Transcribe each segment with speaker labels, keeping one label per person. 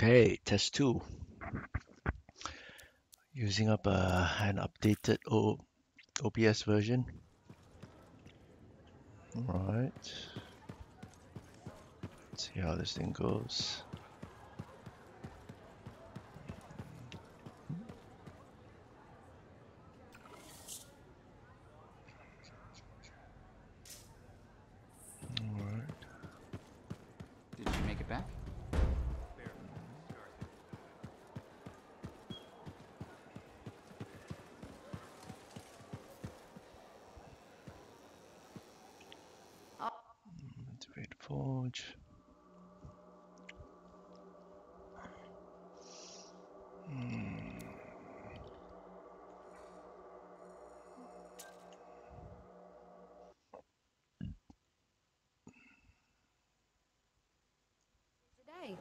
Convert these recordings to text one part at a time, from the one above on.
Speaker 1: Okay, test two. Using up an updated OBS version. All right. Let's see how this thing goes. All right.
Speaker 2: Did you make it back?
Speaker 1: Activate forge.
Speaker 3: Today.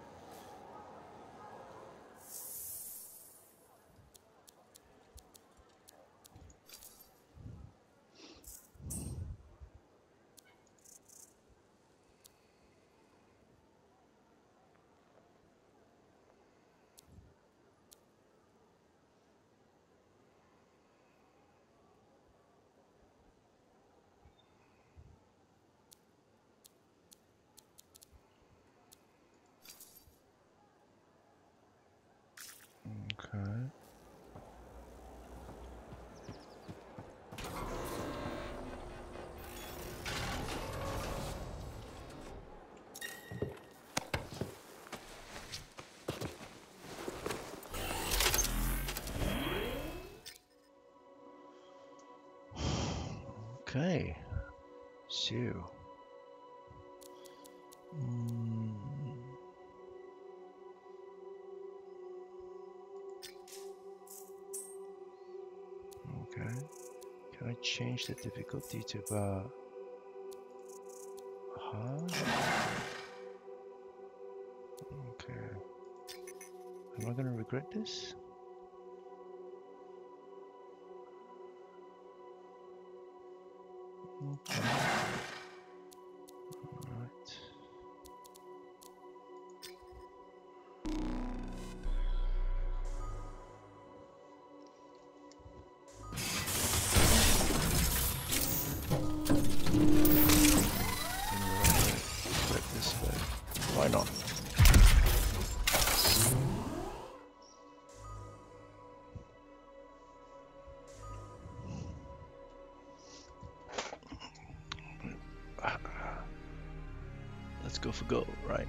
Speaker 1: Okay. Okay. So. Okay. Can I change the difficulty to about hard? Okay. Am I gonna regret this? Okay. Alright. Regret this, but why not? Let's go for gold, right?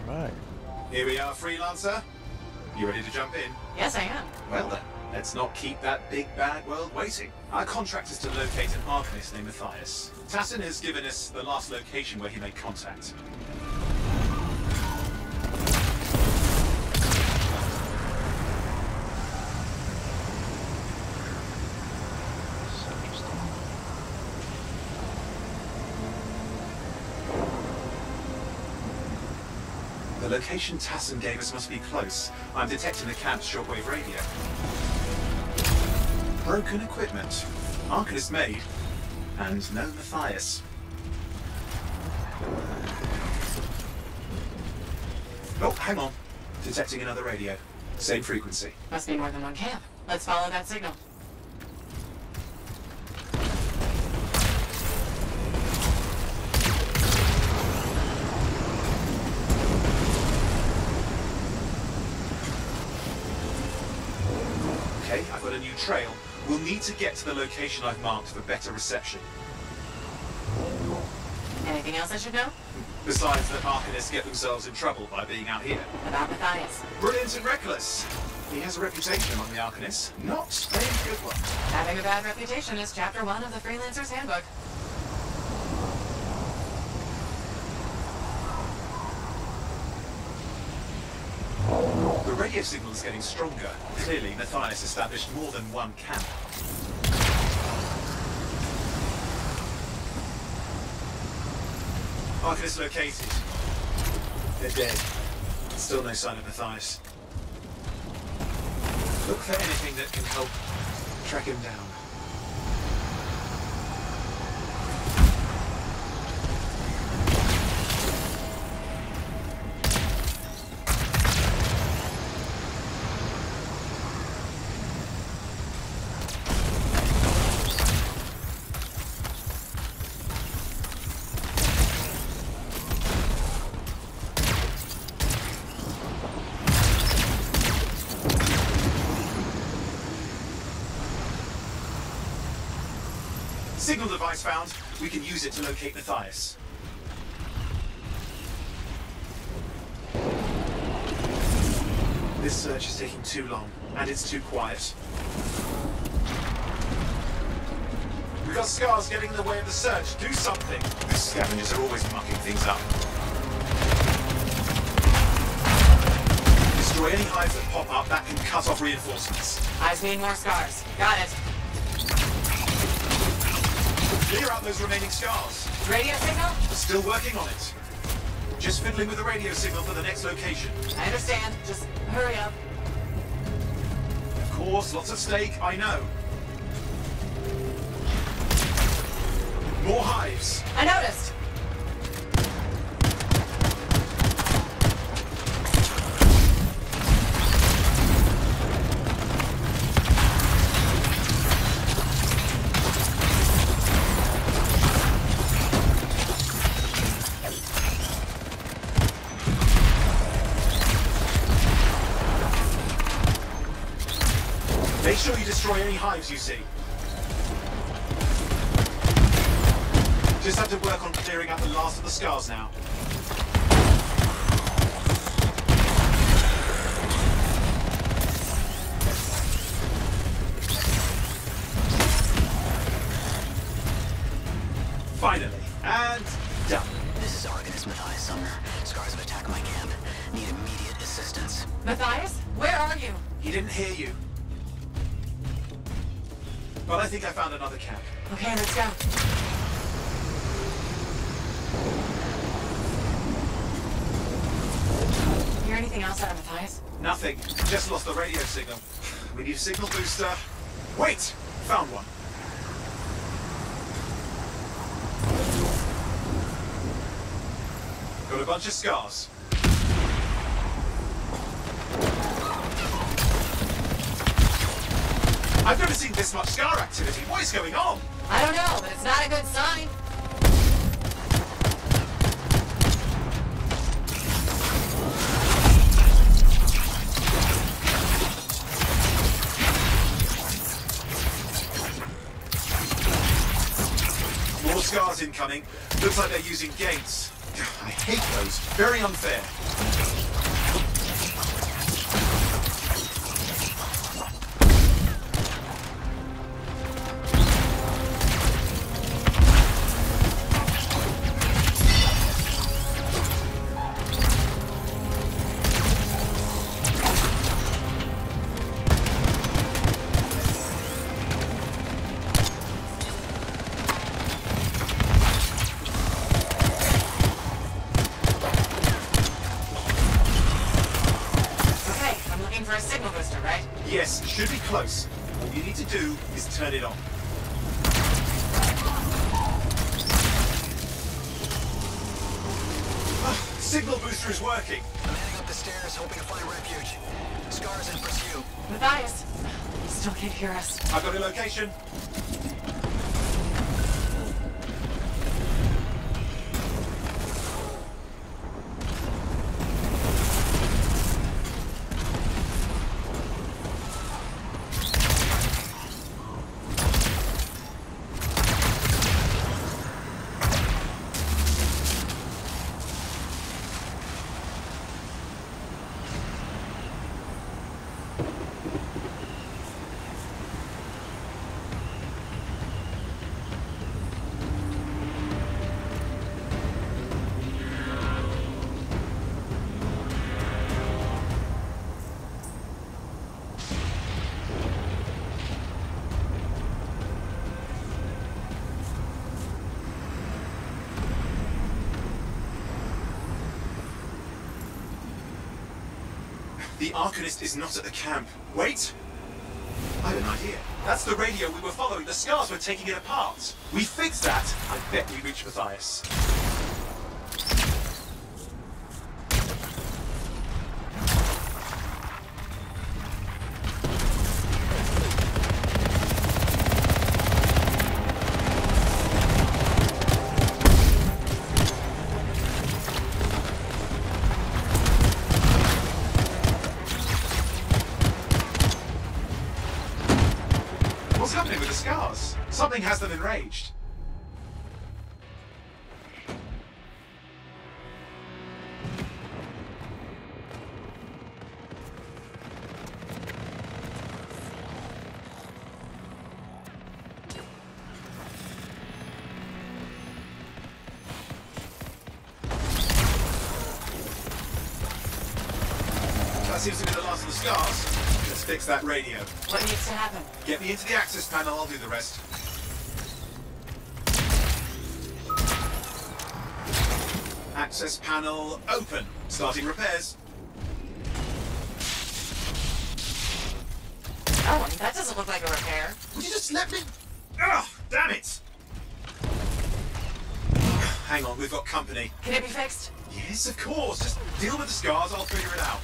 Speaker 1: Right.
Speaker 4: Here we are, freelancer. You ready to jump in?
Speaker 5: Yes, I am.
Speaker 4: Well then, let's not keep that big bad world waiting. Our contract is to locate an arcanist named Matthias. Tassin has given us the last location where he made contact.
Speaker 1: That's interesting.
Speaker 4: The location Tassin gave us must be close. I'm detecting the camp's shortwave radio. Broken equipment. Arcanist made. And no Matthias. Oh, hang on. Detecting another radio. Same frequency.
Speaker 5: Must be more than one camp. Let's follow that signal.
Speaker 4: Okay, I've got a new trail. We'll need to get to the location I've marked for better reception.
Speaker 5: Anything else I should know?
Speaker 4: Besides that Arcanists get themselves in trouble by being out here.
Speaker 5: About Matthias.
Speaker 4: Brilliant and reckless. He has a reputation among the Arcanists. Not a good one.
Speaker 5: Having a bad reputation is chapter 1 of the Freelancer's Handbook.
Speaker 4: The radio signal is getting stronger. Clearly, Matthias established more than one camp. Arcanist located. They're dead. Still no sign of Matthias. Look for anything that can help track him down. Signal device found. We can use it to locate Matthias. This search is taking too long, and it's too quiet. We've got scars getting in the way of the search. Do something. These scavengers are always mucking things up. Destroy any hives that pop up. That can cut off reinforcements.
Speaker 5: Eyes need more scars. Got it.
Speaker 4: Clear out those remaining scars.
Speaker 5: Radio signal?
Speaker 4: Still working on it. Just fiddling with the radio signal for the next location.
Speaker 5: I understand. Just hurry up.
Speaker 4: Of course, lots at stake, I know. More hives.
Speaker 5: I noticed.
Speaker 4: Make sure you destroy any hives you see. Just have to work on clearing out the last of the scars now. Finally, and done.
Speaker 3: This is Arcanist Matthias Sumner. Scars have attacked my camp. Need immediate assistance.
Speaker 5: Matthias? Where are you?
Speaker 4: He didn't hear you. But I think I found another camp.
Speaker 5: Okay, let's go. Hear anything else out of Matthias?
Speaker 4: Nothing. Just lost the radio signal. We need a signal booster. Wait! Found one. Got a bunch of scars. I've never seen this much scar activity. What is going on?
Speaker 5: I don't know, but it's not a good sign.
Speaker 4: More scars incoming. Looks like they're using gates. I hate those. Very unfair.
Speaker 5: For a signal booster, right?
Speaker 4: Yes, should be close. All you need to do is turn it on. Signal booster is working.
Speaker 3: I'm heading up the stairs, hoping to find refuge. Scars in pursuit.
Speaker 5: Matthias, he still can't hear us.
Speaker 4: I've got a location. The Arcanist is not at the camp. Wait! I have an idea. That's the radio we were following. The scars were taking it apart. We fixed that. I bet we reached Matthias. What's happening with the scars? Something has them enraged. That seems to be the last of the scars. Let's fix that radio.
Speaker 5: What needs to happen?
Speaker 4: Get me into the access panel, I'll do the rest. Access panel open. Starting repairs.
Speaker 5: Oh, that doesn't look like a repair.
Speaker 4: Would you just let me... Ugh, damn it! Hang on, we've got company.
Speaker 5: Can it be fixed?
Speaker 4: Yes, of course. Just deal with the scars, I'll figure it out.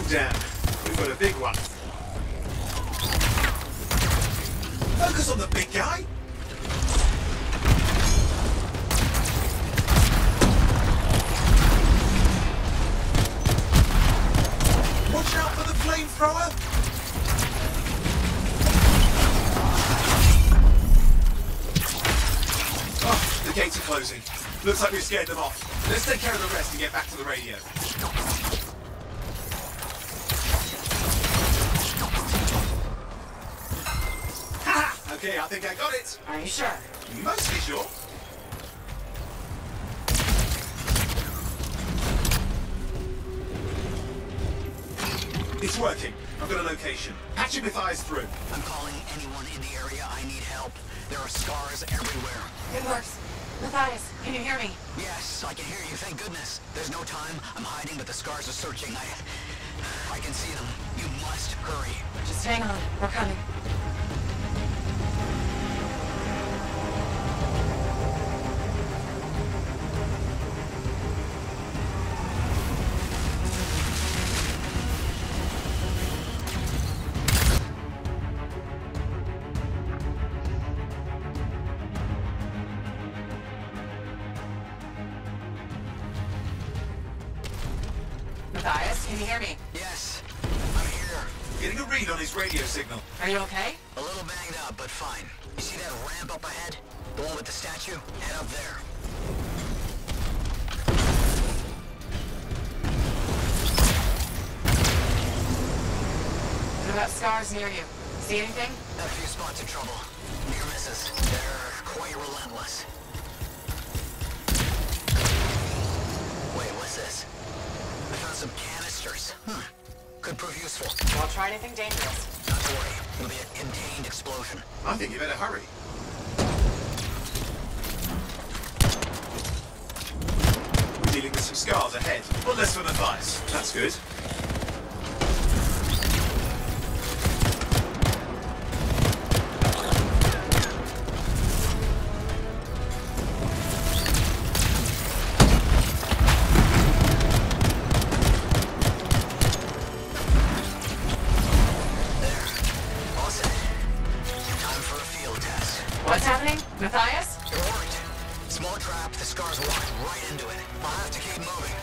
Speaker 4: Damn, we've got a big one. Focus on the big guy. Watch out for the flamethrower. Oh, the gates are closing. Looks like we've scared them off. Let's take care of the rest and get back to the radio. Okay, I think I got it.
Speaker 5: Are you sure?
Speaker 4: Mostly sure. It's working. I've got a location. Patching Matthias through.
Speaker 3: I'm calling anyone in the area. I need help. There are scars everywhere.
Speaker 5: It works. Matthias, can you hear me?
Speaker 3: Yes, I can hear you, thank goodness. There's no time. I'm hiding, but the scars are searching. I can see them. You must hurry.
Speaker 5: Just hang on. We're coming. Matthias, can you hear me?
Speaker 3: Yes, I'm here.
Speaker 4: Getting a read on his radio signal.
Speaker 5: Are you okay?
Speaker 3: A little banged up, but fine. You see that ramp up ahead? The one with the statue? Head up there.
Speaker 5: What about scars near you? See anything?
Speaker 3: A few spots of trouble. Near misses. They're quite relentless. Wait, what's this? I found some canisters. Could prove useful.
Speaker 5: Don't try anything dangerous.
Speaker 3: Not to worry. It'll be a contained explosion.
Speaker 4: I think you better hurry. We're dealing with some scars ahead, but less for Matthias. That's good.
Speaker 5: What's happening? Matthias?
Speaker 3: It worked. Small trap, the scars walked right into it. I'll have to keep moving.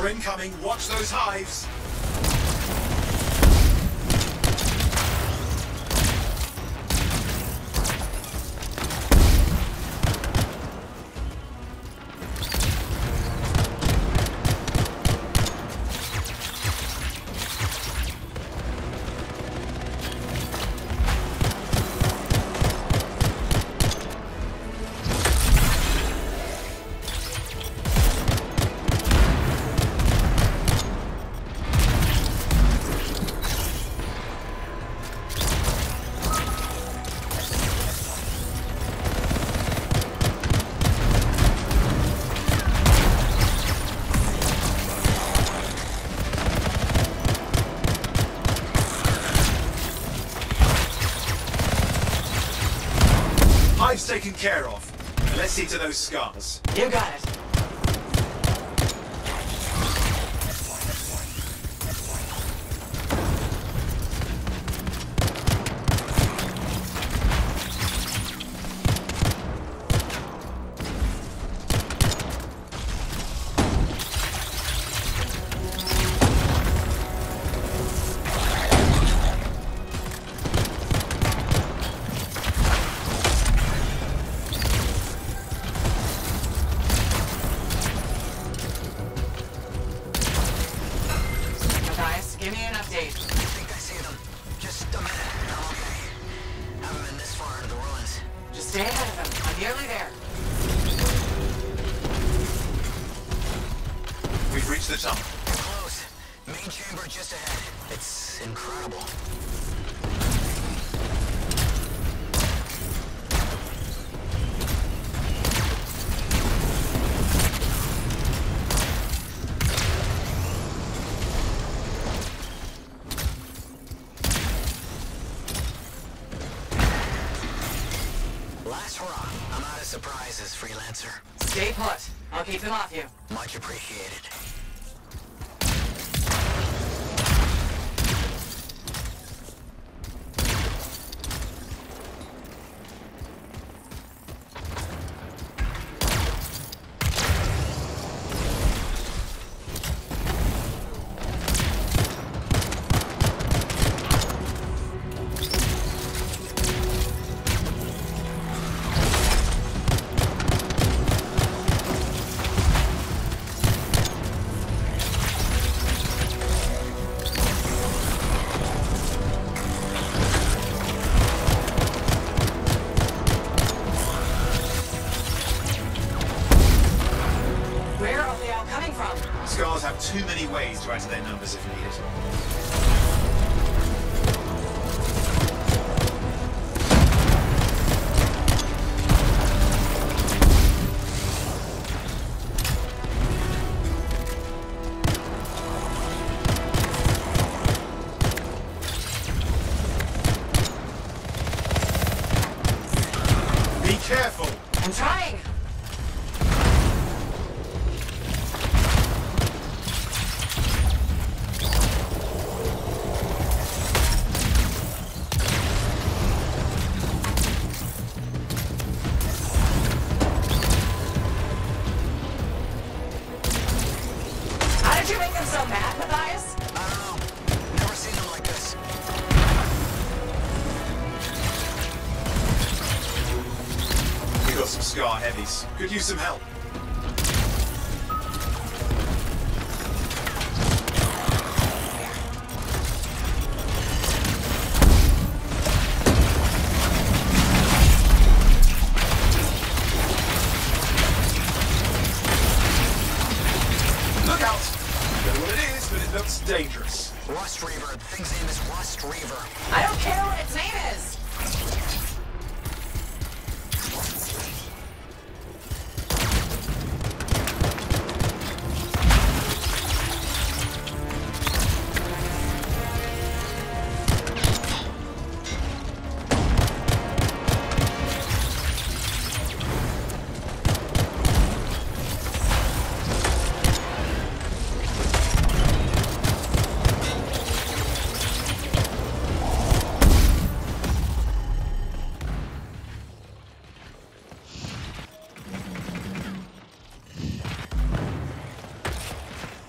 Speaker 4: More incoming. Watch those hives. Hive's taken care of. Let's see to those scars.
Speaker 5: You got it. Give me an update.
Speaker 3: I think I see them. Just a minute. I'm okay. Haven't been this far into the ruins.
Speaker 5: Just stay ahead of them. I'm nearly there.
Speaker 4: We've reached the tunnel.
Speaker 3: Close. Main chamber just ahead. It's incredible. Last hurrah. I'm out of surprises, freelancer.
Speaker 5: Stay put. I'll keep them off you.
Speaker 3: Much appreciated.
Speaker 4: Scars have too many ways to add to their numbers if needed. Be careful!
Speaker 5: I'm trying. How did you make them so mad, Matthias?
Speaker 3: I don't know. Never seen them like this.
Speaker 4: We got some scar heavies. Could use some help. Look out! I don't know what it is, but it looks dangerous.
Speaker 3: Rust Reaver. The thing's name is Rust Reaver.
Speaker 5: I don't care what its name is.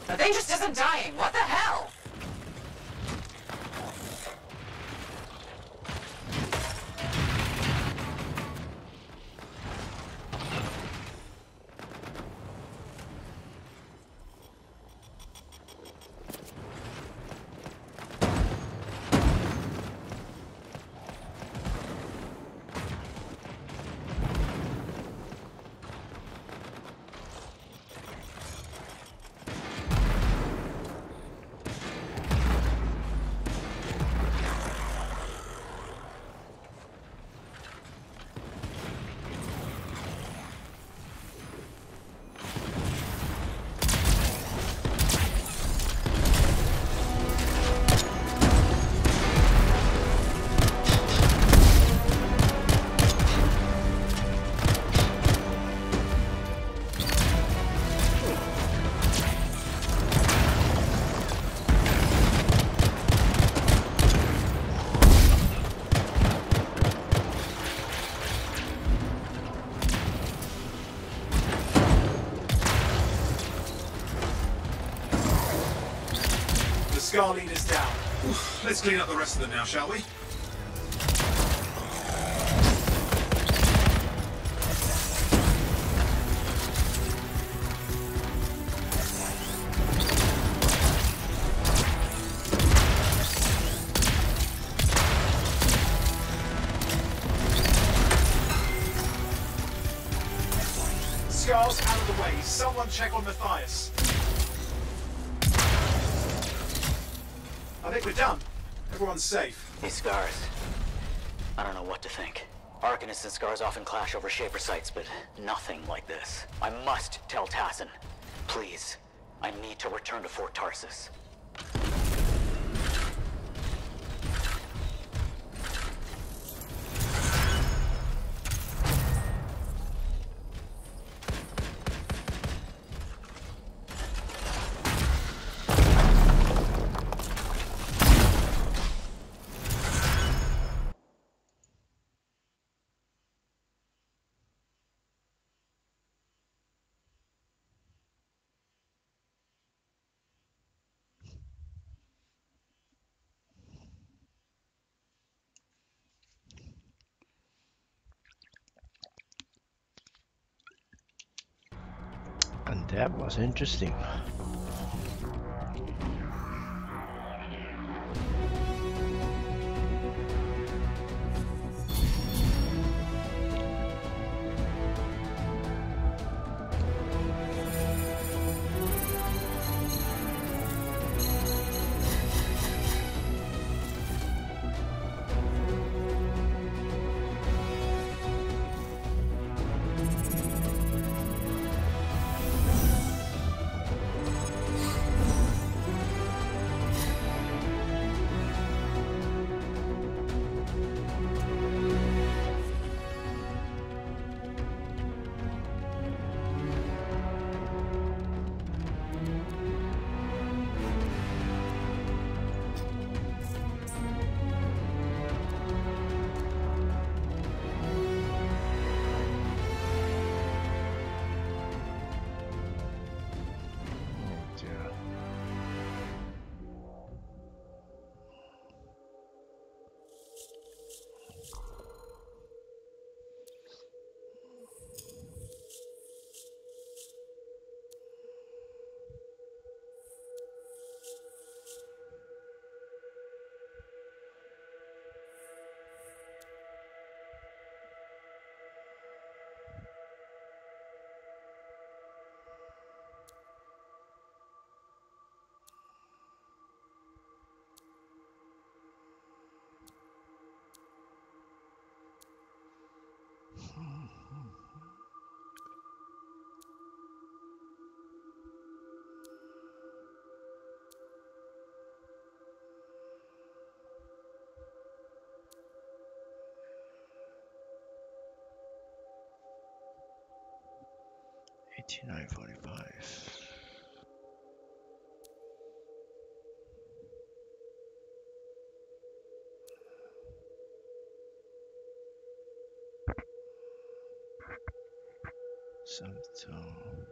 Speaker 5: The thing just isn't dying. What the hell?
Speaker 4: Scar leader's down. Oof, let's clean up the rest of them now, shall we? Scar's out of the way. Someone check on Matthias. I think we're done. Everyone's safe.
Speaker 3: These scars. I don't know what to think. Arcanists and scars often clash over shaper sites, but nothing like this. I must tell Tassin. Please. I need to return to Fort Tarsus.
Speaker 1: And that was interesting. $89.45. Something.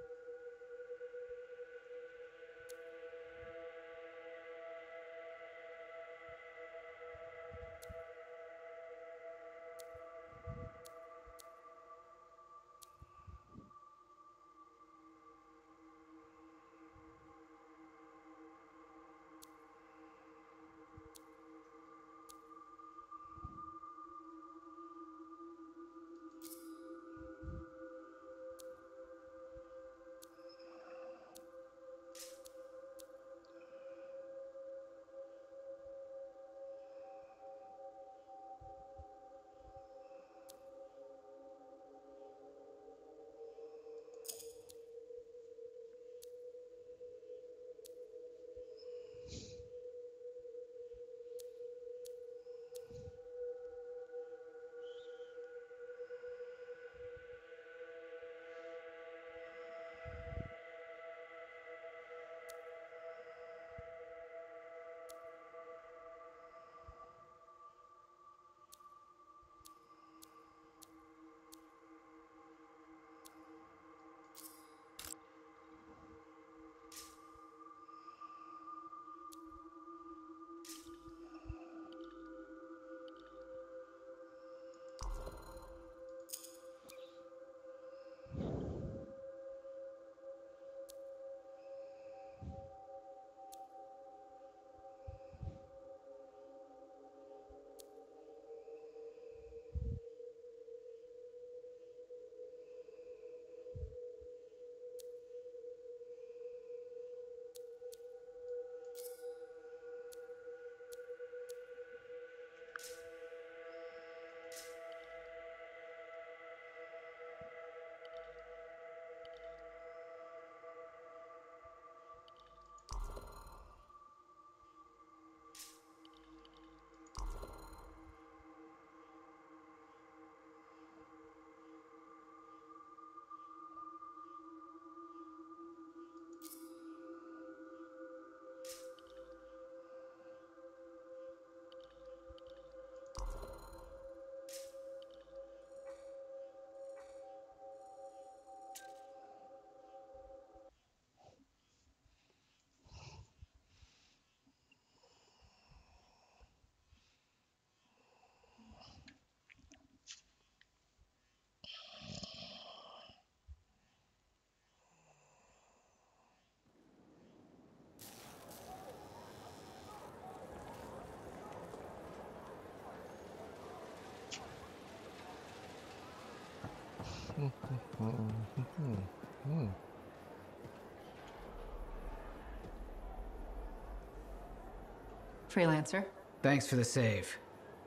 Speaker 5: Freelancer.
Speaker 6: Thanks for the save.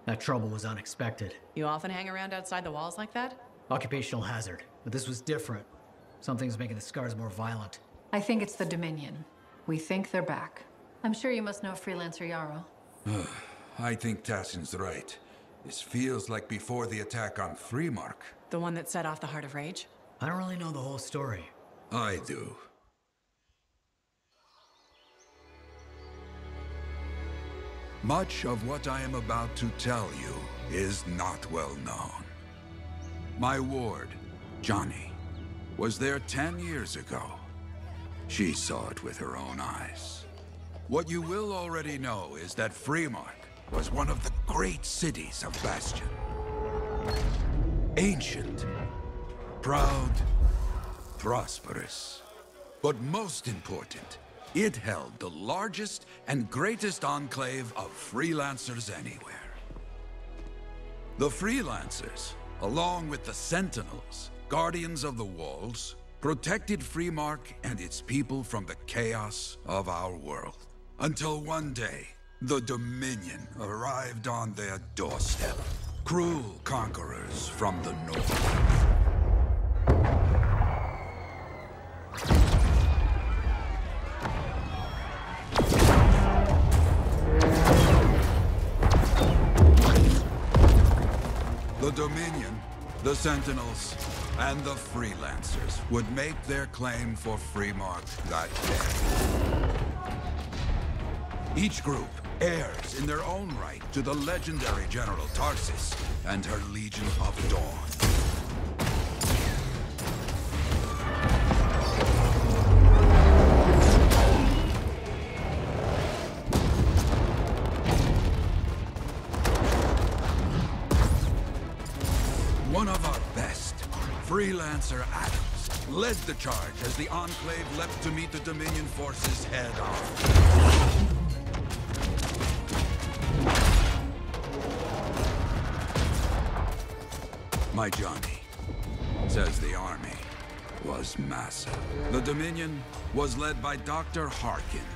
Speaker 6: That trouble was unexpected.
Speaker 5: You often hang around outside the walls like that?
Speaker 6: Occupational hazard. But this was different. Something's making the scars more violent.
Speaker 5: I think it's the Dominion. We think they're back. I'm sure you must know Freelancer Yarrow.
Speaker 7: I think Tassin's right. This feels like before the attack on Freemark.
Speaker 5: The one that set off the Heart of Rage?
Speaker 6: I don't really know the whole story.
Speaker 7: I do. Much of what I am about to tell you is not well known. My ward, Johnny, was there 10 years ago. She saw it with her own eyes. What you will already know is that Freemark was one of the great cities of Bastion. Ancient, proud, prosperous. But most important, it held the largest and greatest enclave of freelancers anywhere. The freelancers, along with the Sentinels, guardians of the walls, protected Freemark and its people from the chaos of our world. Until one day, the Dominion arrived on their doorstep. Cruel conquerors from the north. The Dominion, the Sentinels, and the Freelancers would make their claim for Freemark that day. Each group heirs in their own right to the legendary General Tarsis and her Legion of Dawn. One of our best, Freelancer Adams, led the charge as the Enclave leapt to meet the Dominion forces head-on. My Johnny says the army was massive. The Dominion was led by Dr. Harkin,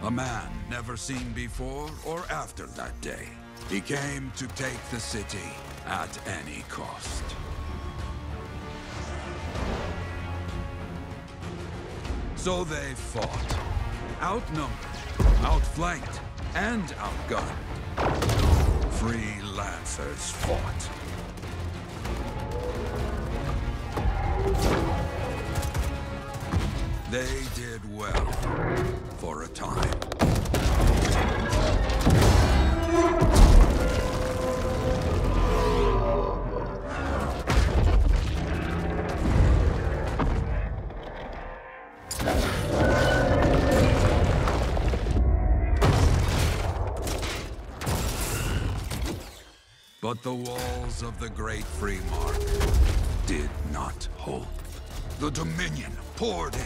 Speaker 7: a man never seen before or after that day. He came to take the city at any cost. So they fought. Outnumbered, outflanked, and outgunned. Freelancers fought. They did well for a time. But the walls of the Great Freemark did not hold. The Dominion poured in.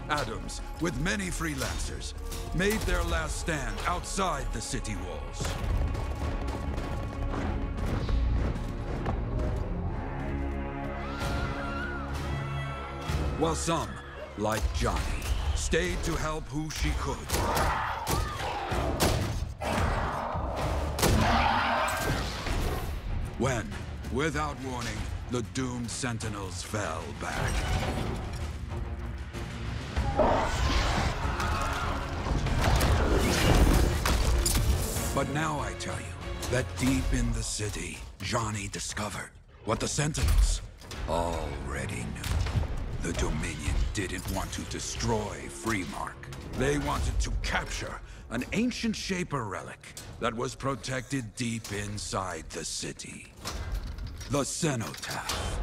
Speaker 7: Adams, with many freelancers, made their last stand outside the city walls. While some, like Johnny, stayed to help who she could. When, without warning, the doomed Sentinels fell back. But now I tell you that deep in the city, Johnny discovered what the Sentinels already knew. The Dominion didn't want to destroy Freemark. They wanted to capture an ancient Shaper relic that was protected deep inside the city. The Cenotaph.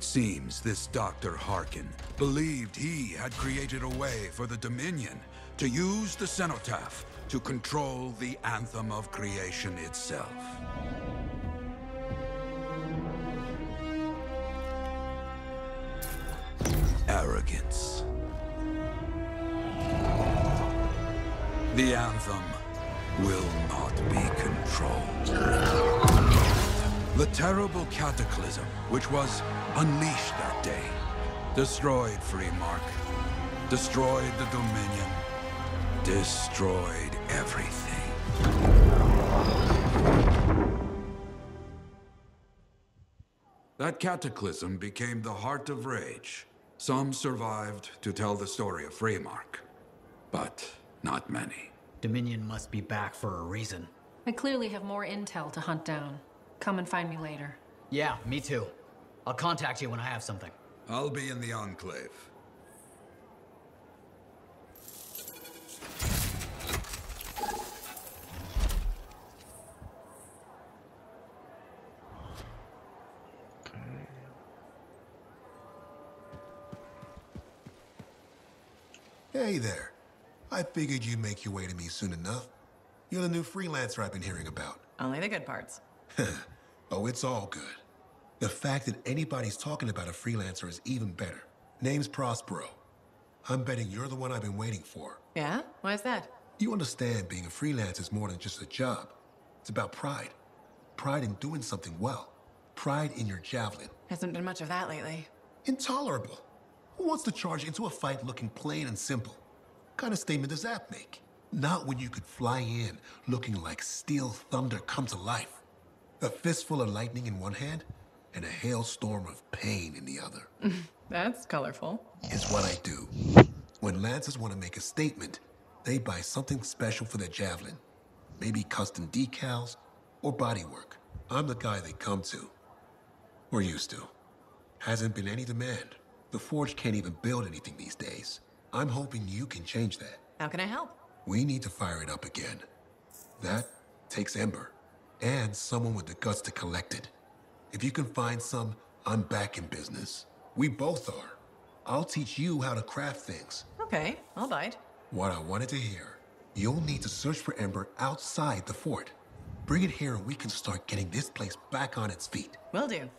Speaker 7: It seems this Dr. Harkin believed he had created a way for the Dominion to use the cenotaph to control the Anthem of Creation itself. Arrogance. The Anthem will not be controlled. The terrible cataclysm which was unleashed that day destroyed Freemark, destroyed the Dominion, destroyed everything. That cataclysm became the heart of Rage. Some survived to tell the story of Freemark, but not many.
Speaker 6: Dominion must be back for a reason.
Speaker 5: I clearly have more intel to hunt down. Come and find me later.
Speaker 6: Yeah, me too. I'll contact you when I have something.
Speaker 7: I'll be in the Enclave.
Speaker 8: Hey there. I figured you'd make your way to me soon enough. You're the new freelancer I've been hearing about.
Speaker 9: Only the good parts.
Speaker 8: Oh, it's all good. The fact that anybody's talking about a freelancer is even better. Name's Prospero. I'm betting you're the one I've been waiting for.
Speaker 9: Yeah? Why is that?
Speaker 8: You understand being a freelancer is more than just a job. It's about pride. Pride in doing something well. Pride in your javelin.
Speaker 9: Hasn't been much of that lately.
Speaker 8: Intolerable. Who wants to charge into a fight looking plain and simple? What kind of statement does that make? Not when you could fly in looking like steel thunder come to life. A fistful of lightning in one hand and a hailstorm of pain in the other.
Speaker 9: That's colorful.
Speaker 8: Is what I do. When Lancers want to make a statement, they buy something special for their javelin. Maybe custom decals or bodywork. I'm the guy they come to. Or used to. Hasn't been any demand. The Forge can't even build anything these days. I'm hoping you can change that.
Speaker 9: How can I help?
Speaker 8: We need to fire it up again. That takes Ember. And someone with the guts to collect it. If you can find some, I'm back in business. We both are. I'll teach you how to craft things.
Speaker 9: Okay, I'll bite.
Speaker 8: What I wanted to hear. You'll need to search for Ember outside the fort. Bring it here and we can start getting this place back on its feet.
Speaker 9: Will do.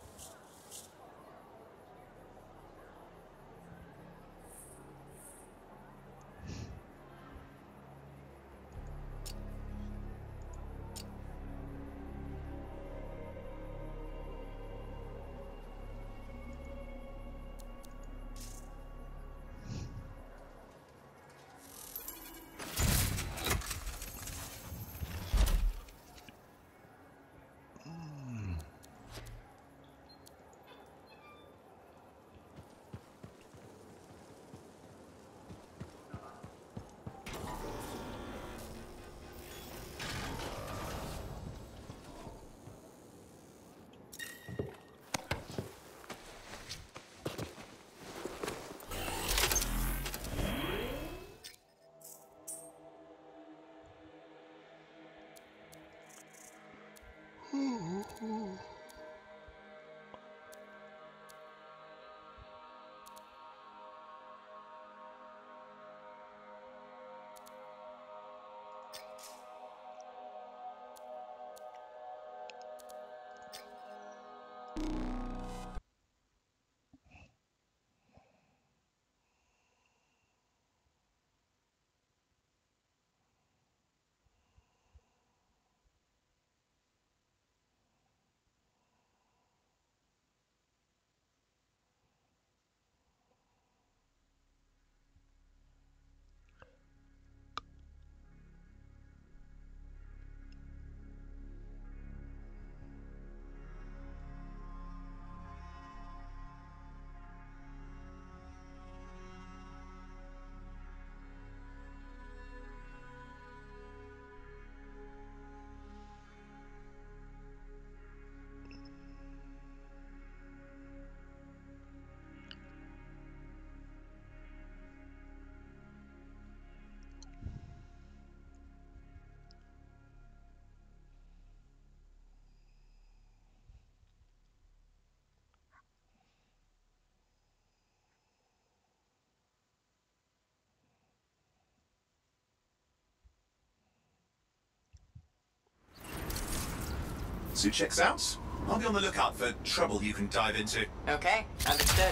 Speaker 4: Suit checks out. I'll be on the lookout for trouble you can dive into.
Speaker 3: Okay, understood.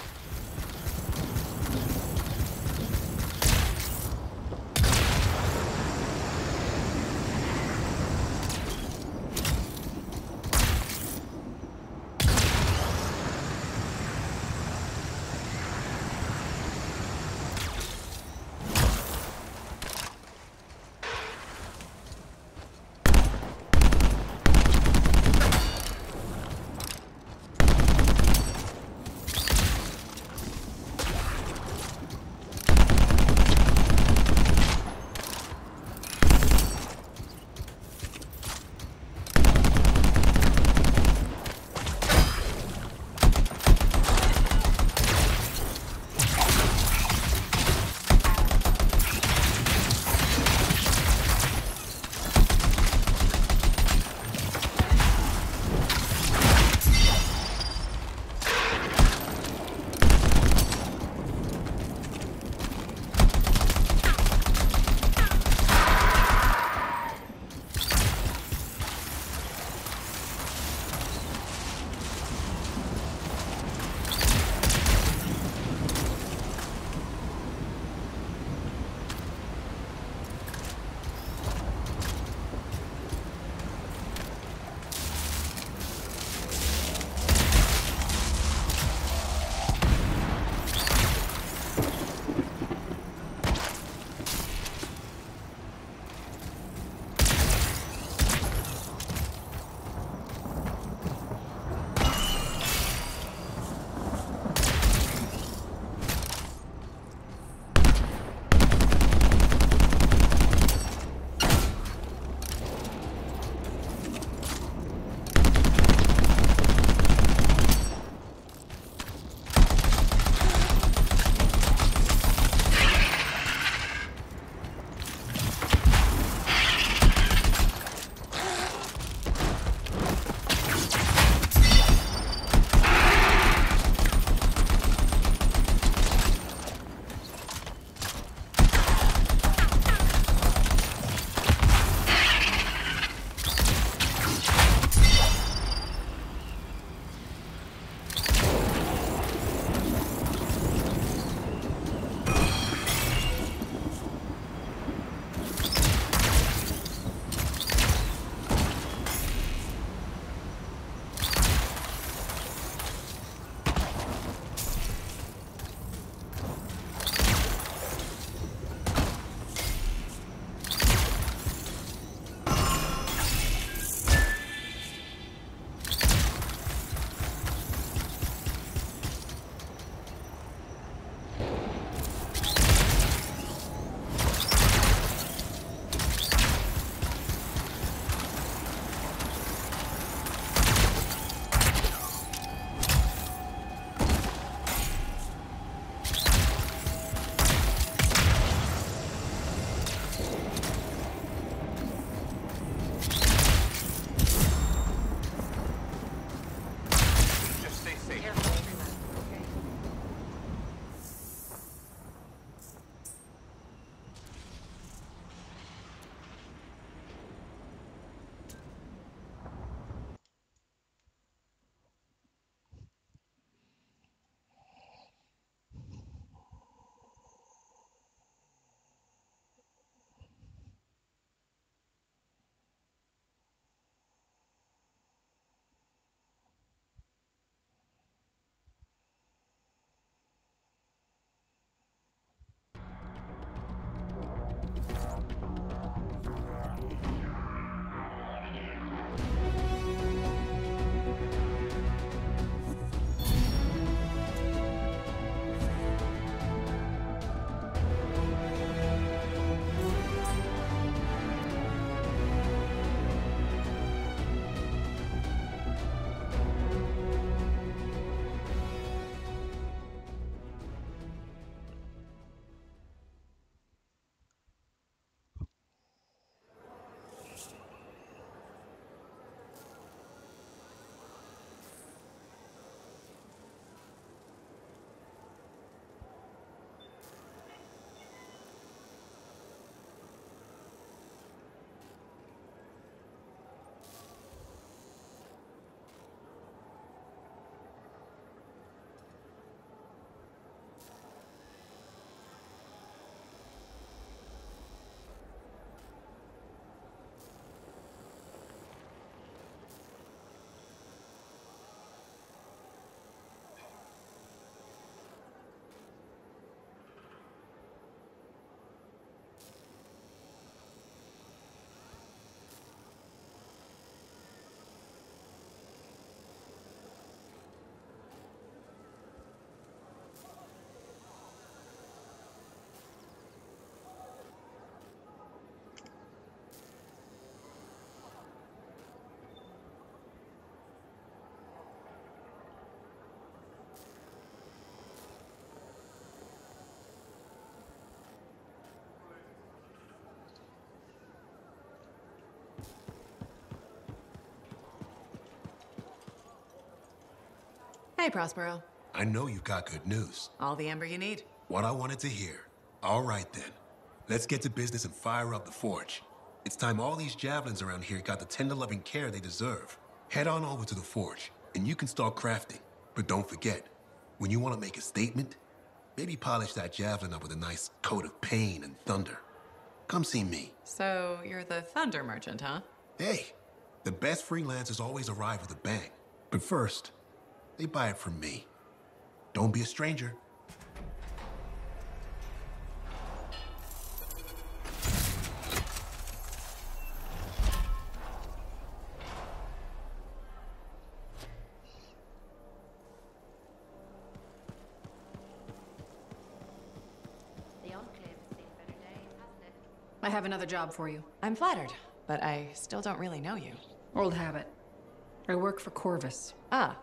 Speaker 9: Hey, Prospero.
Speaker 8: I know you got good news.
Speaker 9: All the amber you need.
Speaker 8: What I wanted to hear. All right then. Let's get to business and fire up the forge. It's time all these javelins around here got the tender loving care they deserve. Head on over to the forge, and you can start crafting. But don't forget, when you want to make a statement, maybe polish that javelin up with a nice coat of pain and thunder. Come see me.
Speaker 9: So, you're the thunder merchant, huh?
Speaker 8: Hey, the best freelancers always arrive with a bang. But first, they buy it from me. Don't be a stranger.
Speaker 5: I have another job for you.
Speaker 9: I'm flattered, but I still don't really know you.
Speaker 5: Old habit. I work for Corvus.
Speaker 9: Ah,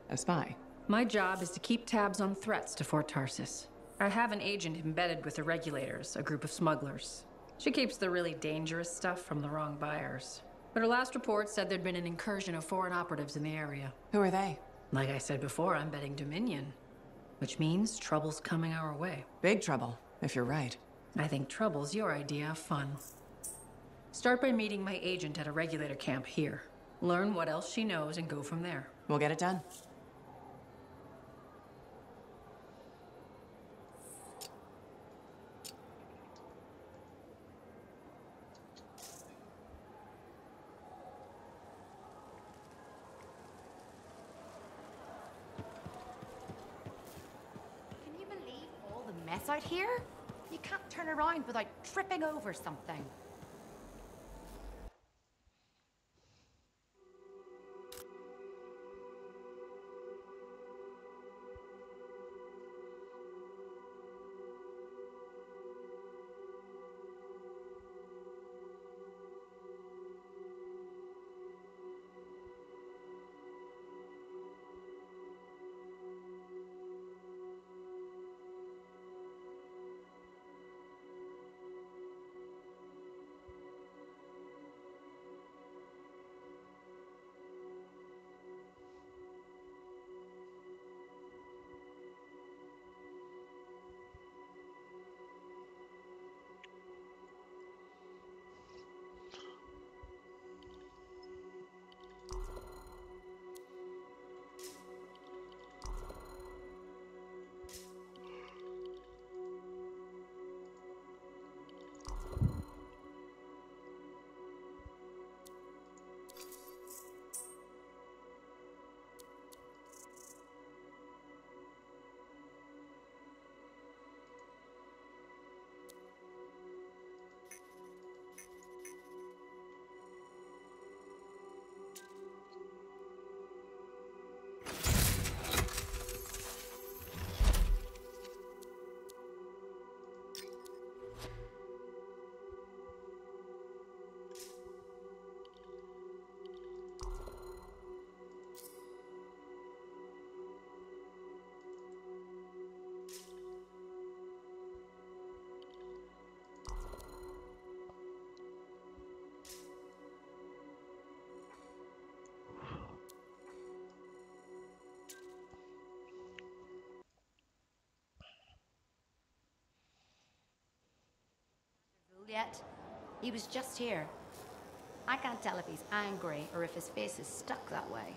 Speaker 9: a spy.
Speaker 5: My job is to keep tabs on threats to Fort Tarsis. I have an agent embedded with the regulators, a group of smugglers. She keeps the really dangerous stuff from the wrong buyers. But her last report said there'd been an incursion of foreign operatives in the area.
Speaker 9: Who are they?
Speaker 5: Like I said before, I'm betting Dominion. Which means trouble's coming our way.
Speaker 9: Big trouble, if you're right.
Speaker 5: I think trouble's your idea of fun. Start by meeting my agent at a regulator camp here. Learn what else she knows and go from there.
Speaker 9: We'll get it done.
Speaker 10: Can you believe all the mess out here? You can't turn around without tripping over something. Yet. He was just here. I can't tell if he's angry or if his face is stuck that way.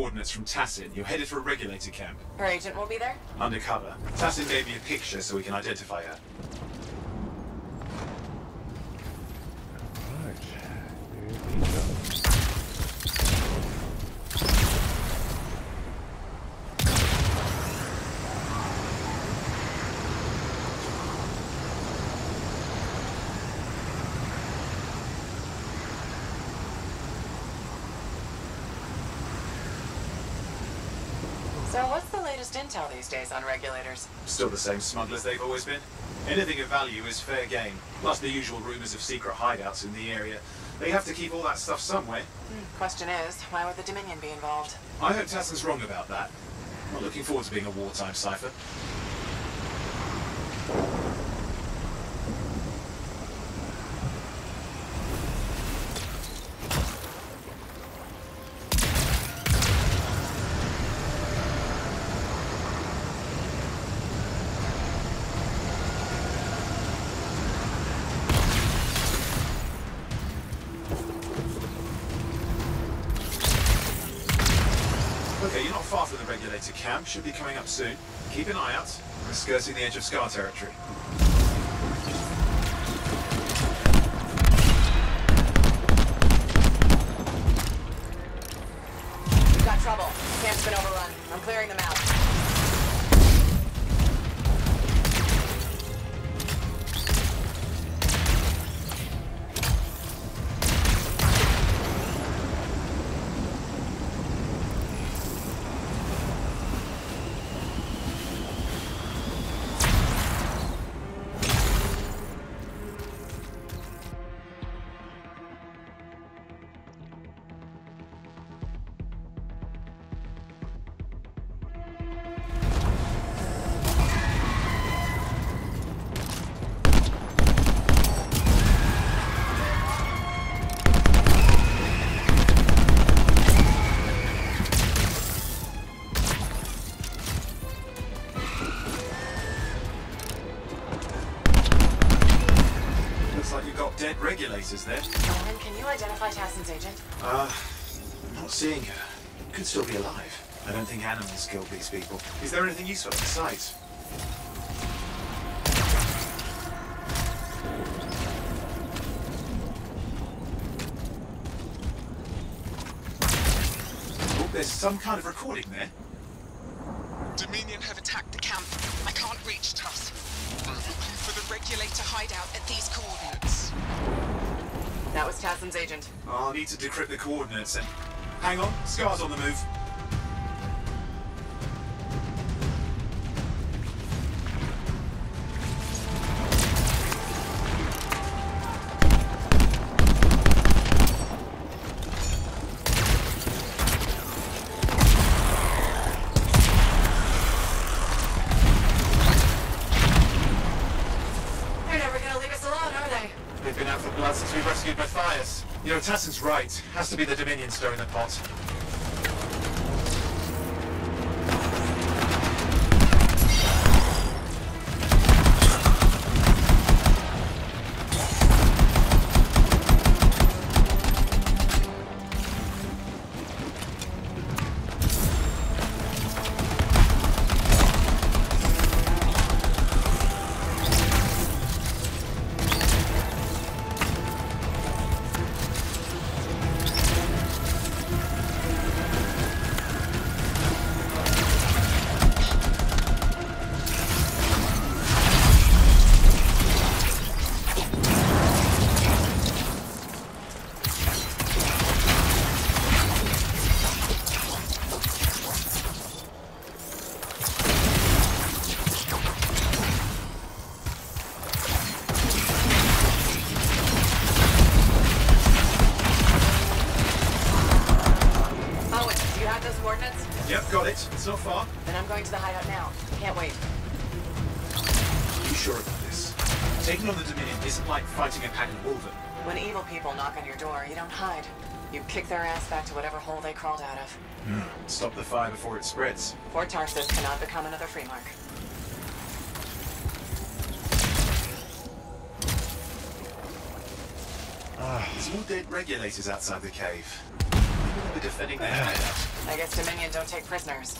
Speaker 4: coordinates from Tassin. You're headed for a regulator camp.
Speaker 9: Her agent will be there?
Speaker 4: Undercover. Tassin gave me a picture so we can identify her.
Speaker 1: Alright, here we go.
Speaker 9: So what's the latest intel these days on regulators?
Speaker 4: Still the same smugglers they've always been. Anything of value is fair game. Plus the usual rumors of secret hideouts in the area. They have to keep all that stuff somewhere.
Speaker 9: Question is, why would the Dominion be involved?
Speaker 4: I hope Tassin's wrong about that. Not looking forward to being a wartime cipher. Okay, you're not far from the regulator camp. Should be coming up soon. Keep an eye out. We're skirting the edge of Scar territory.
Speaker 9: We've got trouble. Camp's been overrun. I'm clearing them out.
Speaker 4: Dead regulators there.
Speaker 9: Norman, can you identify Tassin's agent?
Speaker 4: I'm not seeing her. Could still be alive. I don't think animals killed these people. Is there anything useful at the site? Oh, there's some kind of recording there.
Speaker 11: Dominion have attacked the camp. I can't reach Tuss. I'm looking for the regulator hideout at these coordinates.
Speaker 9: That was Tassin's agent.
Speaker 4: I'll need to decrypt the coordinates and... Hang on, Scar's on the move. They've been out for blood since we rescued Matthias. You know, Tassin's right. Has to be the Dominion stirring the pot. Yep, got it. It's not far.
Speaker 9: Then I'm going to the hideout now. Can't wait.
Speaker 4: You sure about this? Taking on the Dominion isn't like fighting a pack of wolven.
Speaker 9: When evil people knock on your door, you don't hide. You kick their ass back to whatever hole they crawled out of.
Speaker 4: Stop the fire before it spreads.
Speaker 9: Fort Tarsis cannot become another Freemark.
Speaker 4: There's more dead regulators outside the cave. We're defending their hideout.
Speaker 9: I guess Dominion don't take prisoners.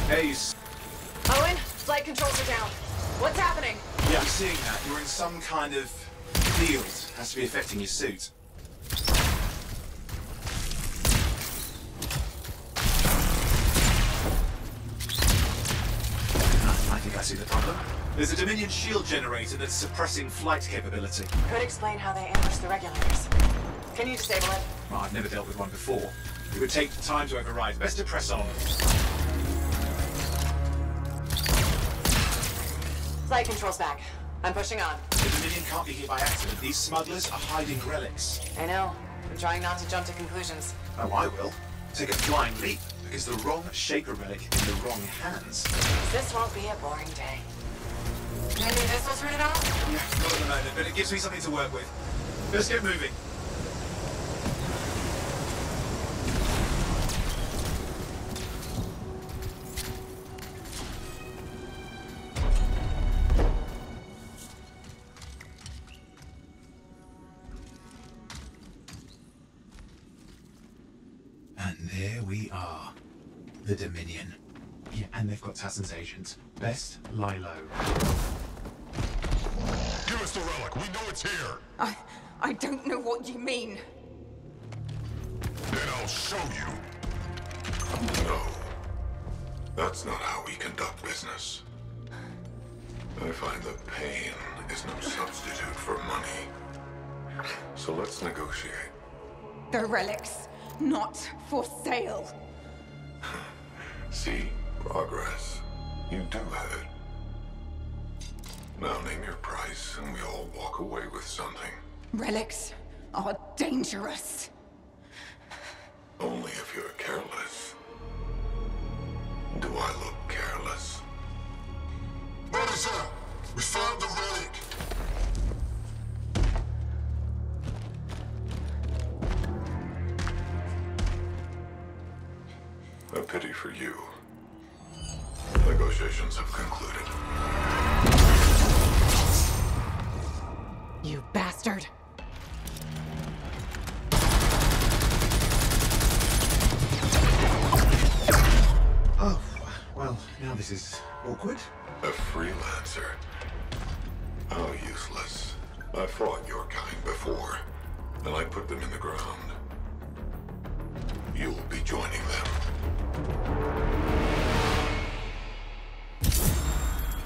Speaker 4: Hey,
Speaker 9: Owen, flight controls are down. What's happening?
Speaker 4: yeah, I'm seeing that. You're in some kind of field. Has to be affecting your suit. I think I see the problem. There's a Dominion shield generator that's suppressing flight capability.
Speaker 9: Could explain how they ambushed the regulators. Can you disable it?
Speaker 4: Well, I've never dealt with one before. It would take time to override. Best to press on.
Speaker 9: Flight controls back. I'm pushing on.
Speaker 4: The Dominion can't be here by accident. These smugglers are hiding relics.
Speaker 9: I know. I'm trying not to jump to conclusions.
Speaker 4: Oh, I will. Take a flying leap. Because the wrong Shaper relic in the wrong hands.
Speaker 9: This won't be a boring day. Maybe this will turn it off?
Speaker 4: Yeah, not at the moment, but it gives me something to work with. Let's get moving. And there we are. The Dominion. Yeah, and they've got Tassin's agents. Best lie low.
Speaker 12: Give us the relic. We know it's here.
Speaker 11: I don't know what you mean.
Speaker 12: Then I'll show you. No. That's not how we conduct business. I find that pain is no substitute for money. So let's negotiate.
Speaker 11: The relics, not for sale.
Speaker 12: See? Progress. You do have it. Now name your price and we all walk away with something.
Speaker 11: Relics are dangerous.
Speaker 12: Only if you're careless. Do I look careless? Officer! We found the relic! A pity for you. Negotiations have concluded.
Speaker 11: You bastard.
Speaker 4: Oh, well, now this is awkward.
Speaker 12: A freelancer? How useless. I fought your kind before, and I put them in the ground. You'll be joining them.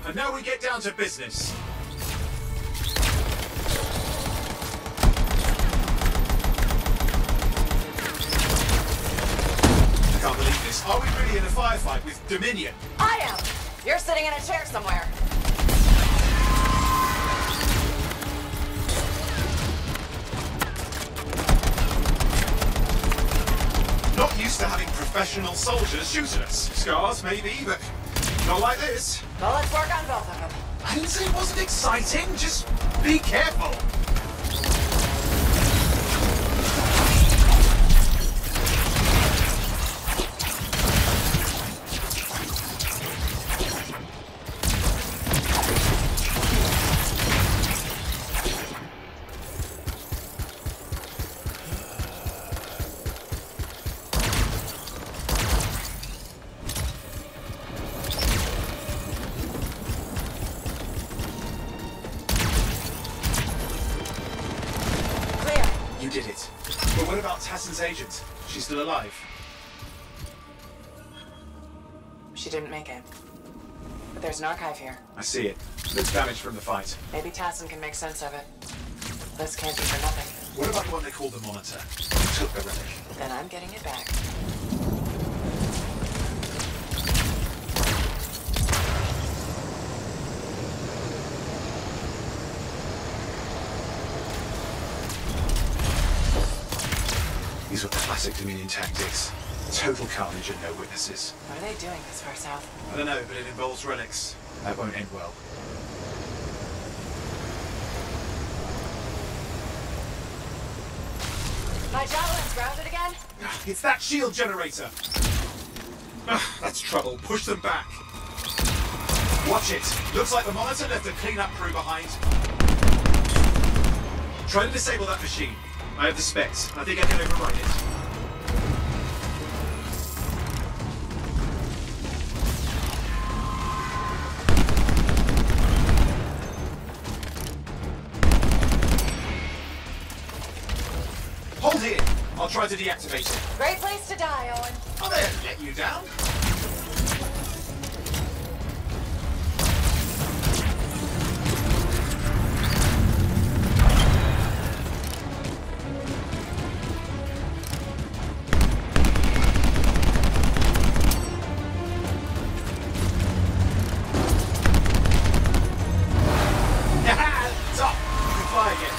Speaker 4: And now we get down to business. I can't believe this. Are we really in a firefight with Dominion?
Speaker 9: I am! You're sitting in a chair somewhere.
Speaker 4: Not used to having professional soldiers shoot at us. Scars, maybe, but not like this.
Speaker 9: Well, let's work on both of them.
Speaker 4: I didn't say it wasn't exciting, just be careful. You did it. But what about Tassin's agent? She's still alive?
Speaker 9: She didn't make it. But there's an archive here.
Speaker 4: I see it. Looks damaged from the fight.
Speaker 9: Maybe Tassin can make sense of it. This can't be for nothing.
Speaker 4: What about the one they called the Monitor? Who took the relic?
Speaker 9: Then I'm getting it back.
Speaker 4: These were classic Dominion tactics. Total carnage and no witnesses.
Speaker 9: What are they doing this far south?
Speaker 4: I don't know, but it involves relics. That won't end well.
Speaker 9: My javelin's grounded again?
Speaker 4: It's that shield generator! That's trouble. Push them back. Watch it. Looks like the Monitor left a cleanup crew behind. Try to disable that machine. I have the specs. I think I can override it. Hold here. I'll try to deactivate it.
Speaker 9: Great place to die, Owen.
Speaker 4: I'll never let you down. It's off. You can fly again.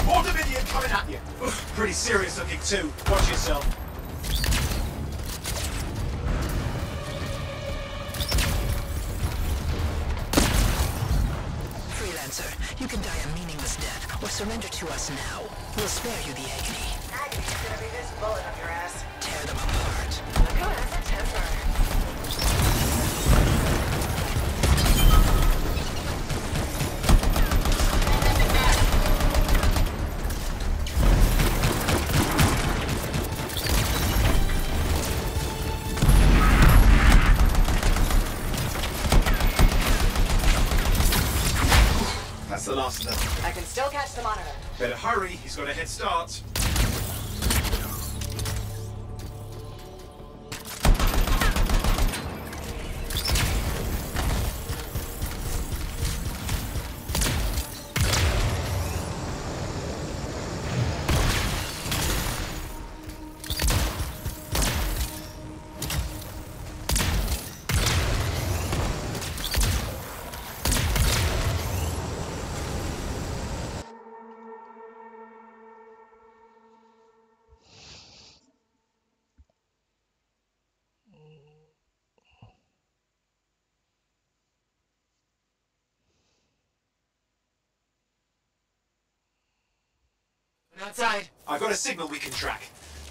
Speaker 4: More Dominion coming at you. Pretty serious looking too. Watch yourself.
Speaker 13: Freelancer, you can die a meaningless death, or surrender to us now. We'll spare you the agony.
Speaker 9: Agony's gonna be this bullet up your ass.
Speaker 13: Tear them apart.
Speaker 9: Look who has a temper.
Speaker 4: That's the last of them.
Speaker 9: I can still catch the Monitor.
Speaker 4: Better hurry. He's got a head start.
Speaker 9: Outside.
Speaker 4: I've got a signal we can track.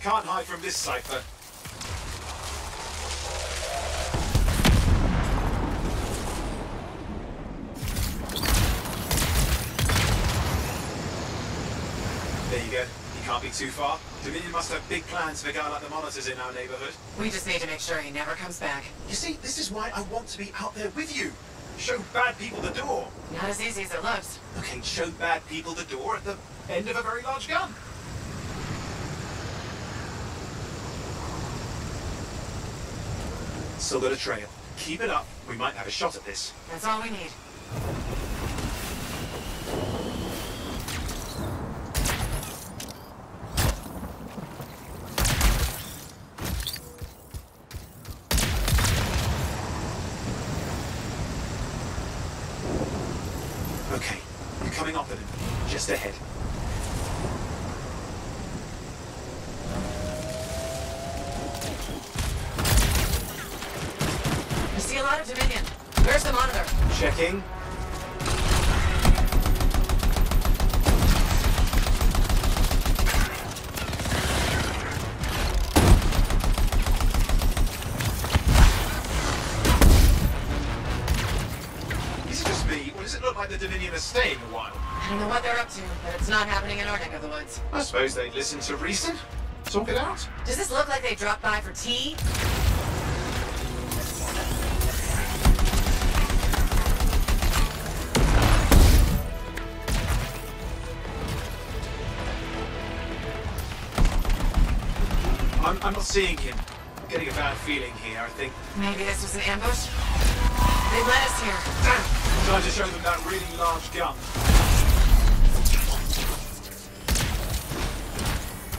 Speaker 4: Can't hide from this cipher. There you go. He can't be too far. Dominion must have big plans for a guy like the Monitors in our neighborhood.
Speaker 9: We just need to make sure he never comes back.
Speaker 4: You see, this is why I want to be out there with you. Show bad people the door.
Speaker 9: Not as easy as it looks.
Speaker 4: Okay, show bad people the door at the end of a very large gun. Still got a trail. Keep it up. We might have a shot at this.
Speaker 9: That's all we need.
Speaker 4: Okay, you're coming up at him. Just ahead.
Speaker 9: I see a lot of Dominion. Where's the Monitor?
Speaker 4: Checking. to stay a while.
Speaker 9: I don't know what they're up to, but it's not happening in our neck of the woods.
Speaker 4: I suppose they'd listen to reason. Talk it out.
Speaker 9: Does this look like they dropped by for tea?
Speaker 4: I'm not seeing him. I'm getting a bad feeling here, I think.
Speaker 9: Maybe this was an ambush? They led us here.
Speaker 4: Damn! Time to show them that really large gun.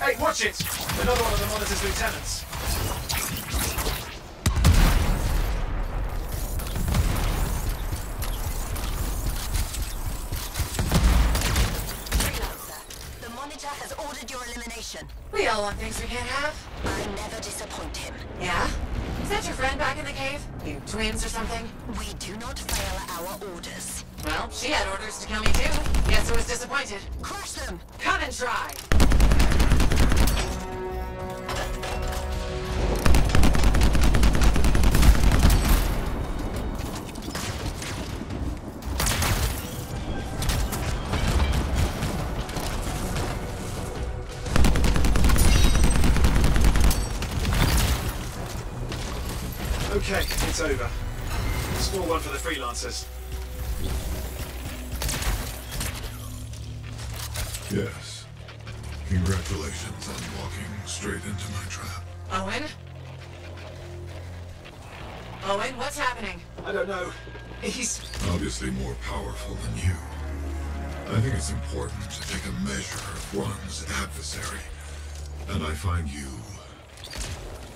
Speaker 4: Hey, watch it! Another one of the Monitor's lieutenants.
Speaker 13: Freelancer, the Monitor has ordered your elimination.
Speaker 9: We all want things we can't have.
Speaker 13: I never disappoint him.
Speaker 9: Yeah? Is that your friend back in the cave? You twins or something?
Speaker 13: We do not fail our orders.
Speaker 9: Well, she had orders to kill me too. Guess who was disappointed?
Speaker 13: Crush them!
Speaker 9: Come and try!
Speaker 4: Okay, it's over. Small one for the freelancers.
Speaker 12: Yes. Congratulations on walking straight into my trap.
Speaker 9: Owen? Owen, what's happening?
Speaker 4: I don't know. He's
Speaker 12: Obviously more powerful than you. I think it's important to take a measure of one's adversary. And I find you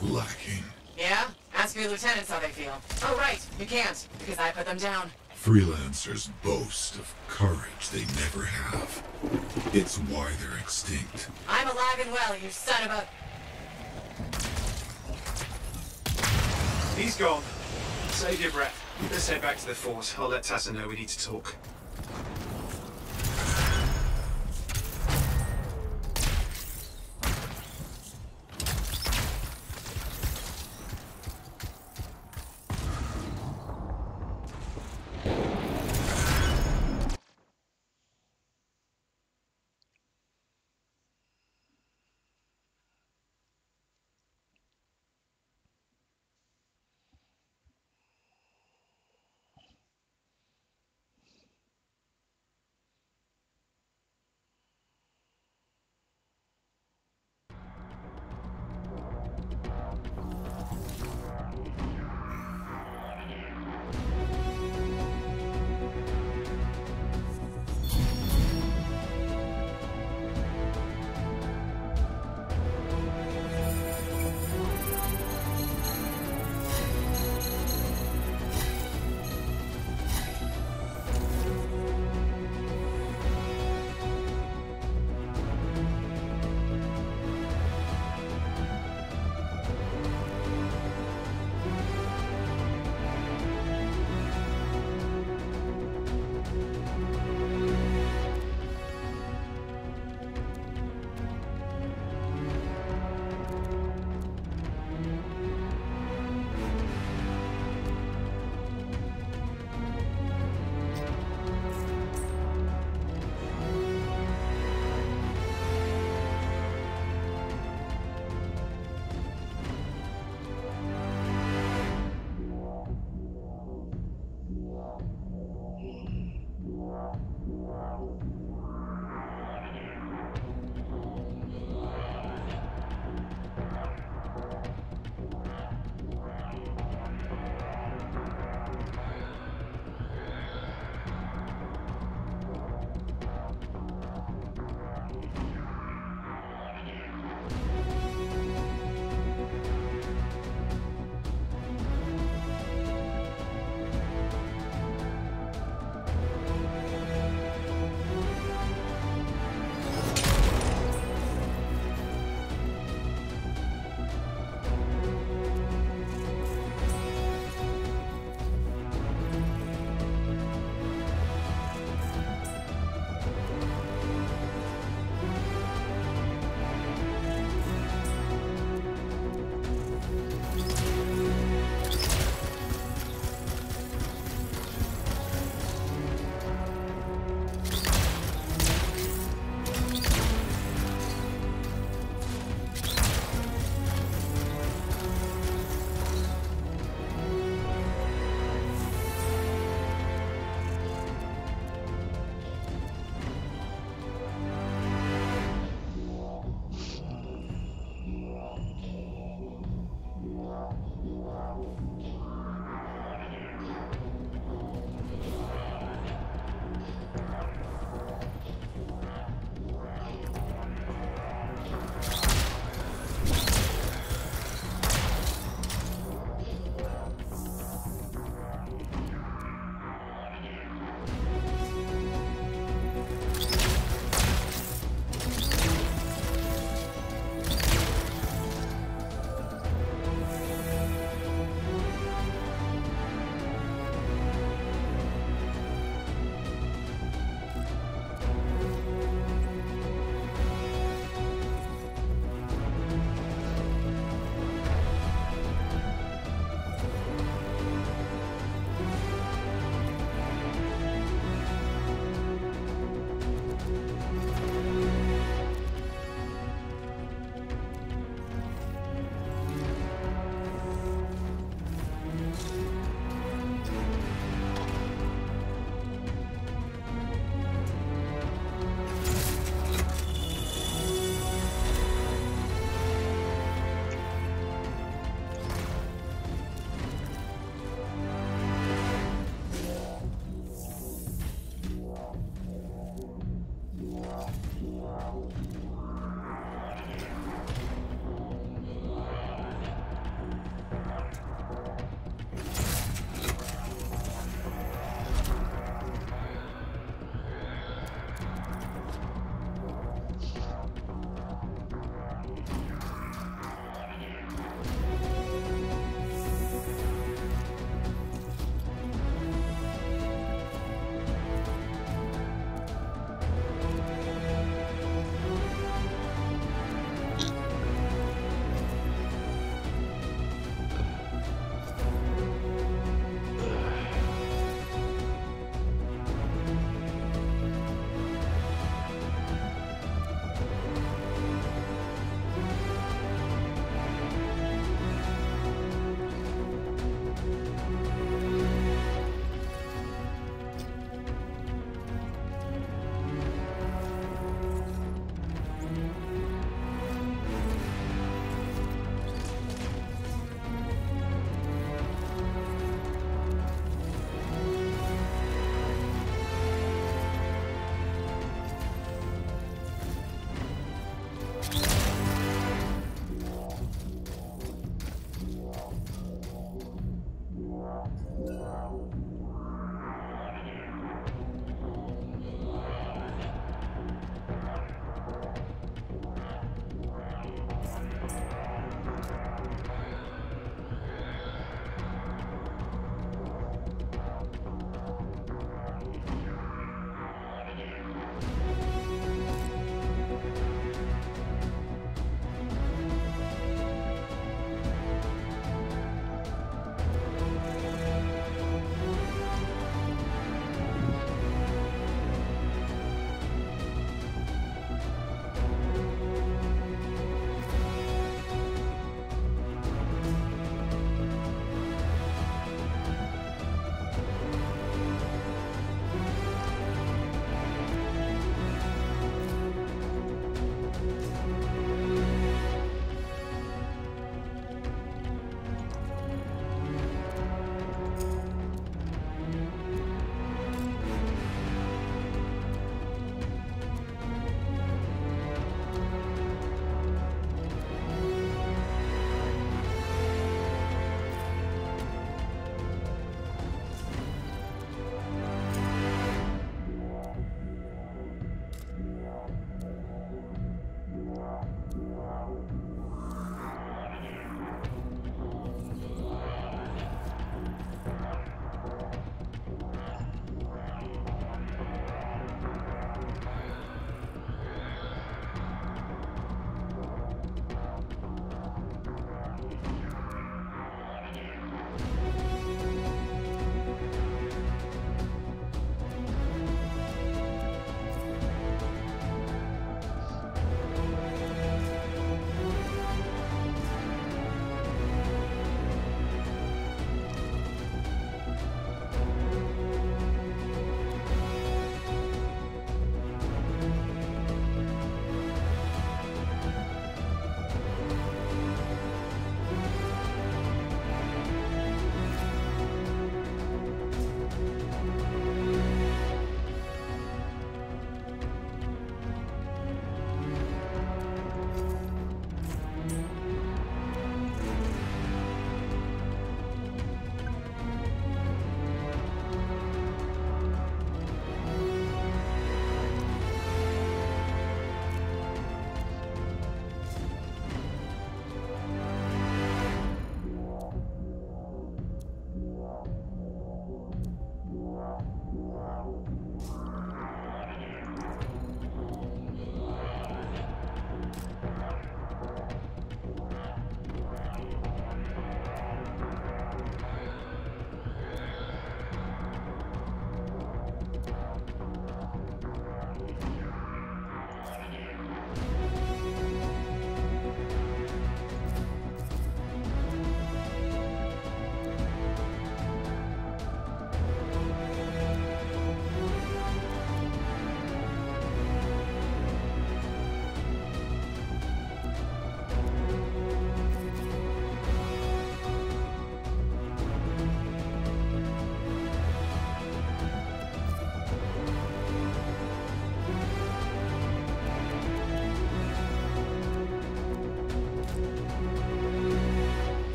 Speaker 12: lacking.
Speaker 9: Yeah? Ask your lieutenants how they feel. Oh, right. You can't, because I put them down.
Speaker 12: Freelancers boast of courage they never have. It's why they're extinct.
Speaker 9: I'm alive and well, you son of a...
Speaker 4: He's gone. Save your breath. Let's head back to the fort. I'll let Tassa know we need to talk.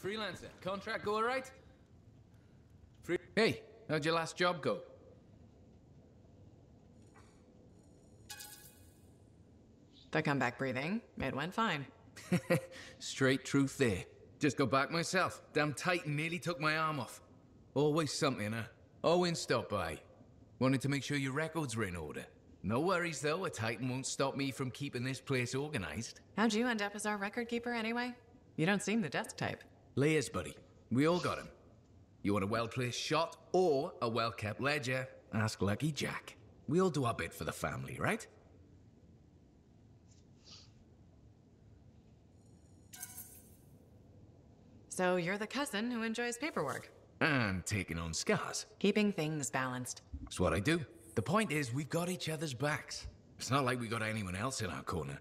Speaker 14: freelancer. Contract go alright? Hey, how'd your last job go?
Speaker 9: To come back breathing, it went fine.
Speaker 14: Straight truth there. Just got back myself. Damn Titan nearly took my arm off. Always something, huh? Owen stopped by. Wanted to make sure your records were in order. No worries though, a Titan won't stop me from keeping this place organized.
Speaker 9: How'd you end up as our record keeper anyway? You don't seem the desk type.
Speaker 14: Layers, buddy. We all got 'em. You want a well-placed shot or a well-kept ledger? Ask Lucky Jack. We all do our bit for the family, right?
Speaker 9: So you're the cousin who enjoys paperwork.
Speaker 14: And taking on scars.
Speaker 9: Keeping things balanced.
Speaker 14: That's what I do. The point is, we've got each other's backs. It's not like we got anyone else in our corner.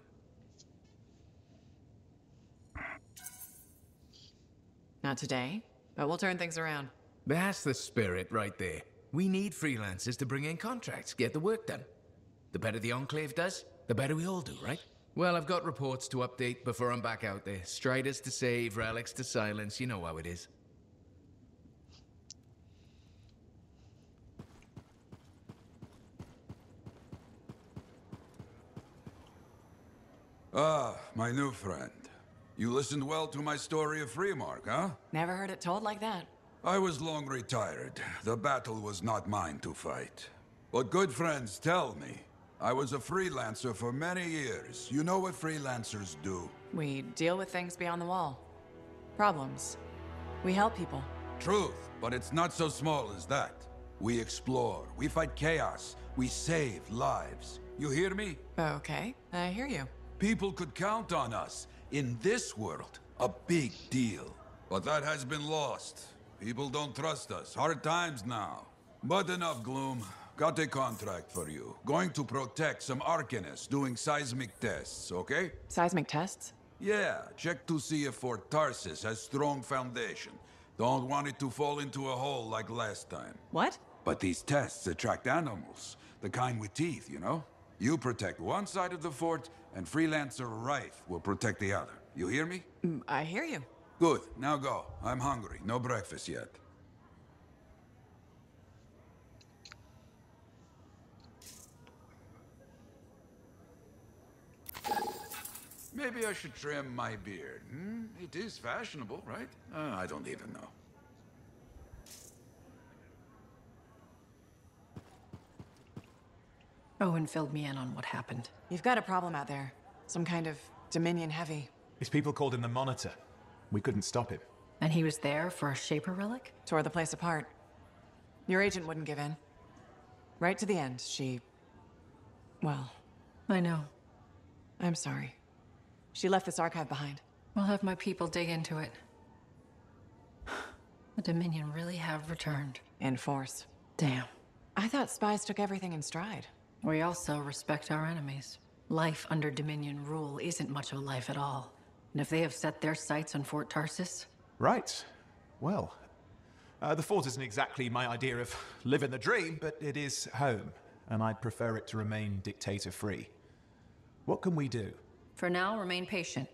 Speaker 9: Not today, but we'll turn things around.
Speaker 14: That's the spirit right there. We need freelancers to bring in contracts, get the work done. The better the Enclave does, the better we all do, right? Well, I've got reports to update before I'm back out there. Striders to save, relics to silence, you know how it is.
Speaker 7: Ah, my new friend. You listened well to my story of Freemark, huh?
Speaker 9: Never heard it told like that.
Speaker 7: I was long retired. The battle was not mine to fight. But good friends tell me, I was a freelancer for many years. You know what freelancers do?
Speaker 9: We deal with things beyond the wall. Problems. We help people.
Speaker 7: Truth, but it's not so small as that. We explore, we fight chaos, we save lives. You hear me?
Speaker 9: Okay, I hear you.
Speaker 7: People could count on us. In this world, a big deal. But that has been lost. People don't trust us. Hard times now. But enough gloom. Got a contract for you. Going to protect some Arcanists doing seismic tests, okay?
Speaker 9: Seismic tests?
Speaker 7: Yeah, check to see if Fort Tarsis has strong foundation. Don't want it to fall into a hole like last time.
Speaker 9: What?
Speaker 7: But these tests attract animals. The kind with teeth, you know? You protect one side of the fort, and Freelancer Rife will protect the other. You hear me?
Speaker 9: I hear you.
Speaker 7: Good. Now go. I'm hungry. No breakfast yet. Maybe I should trim my beard. It is fashionable, right? I don't even know.
Speaker 5: Owen filled me in on what happened.
Speaker 9: You've got a problem out there. Some kind of Dominion heavy.
Speaker 15: His people called him the Monitor. We couldn't stop him.
Speaker 5: And he was there for a Shaper relic?
Speaker 9: Tore the place apart. Your agent wouldn't give in. Right to the end, well...
Speaker 5: I know.
Speaker 9: I'm sorry. She left this archive behind.
Speaker 5: We'll have my people dig into it. The Dominion really have returned.
Speaker 9: In force.
Speaker 5: Damn.
Speaker 9: I thought spies took everything in stride.
Speaker 5: We also respect our enemies. Life under Dominion rule isn't much of a life at all. And if they have set their sights on Fort Tarsis...
Speaker 15: Right. Well, the fort isn't exactly my idea of living the dream, but it is home, and I'd prefer it to remain dictator-free. What can we do?
Speaker 5: For now, remain patient.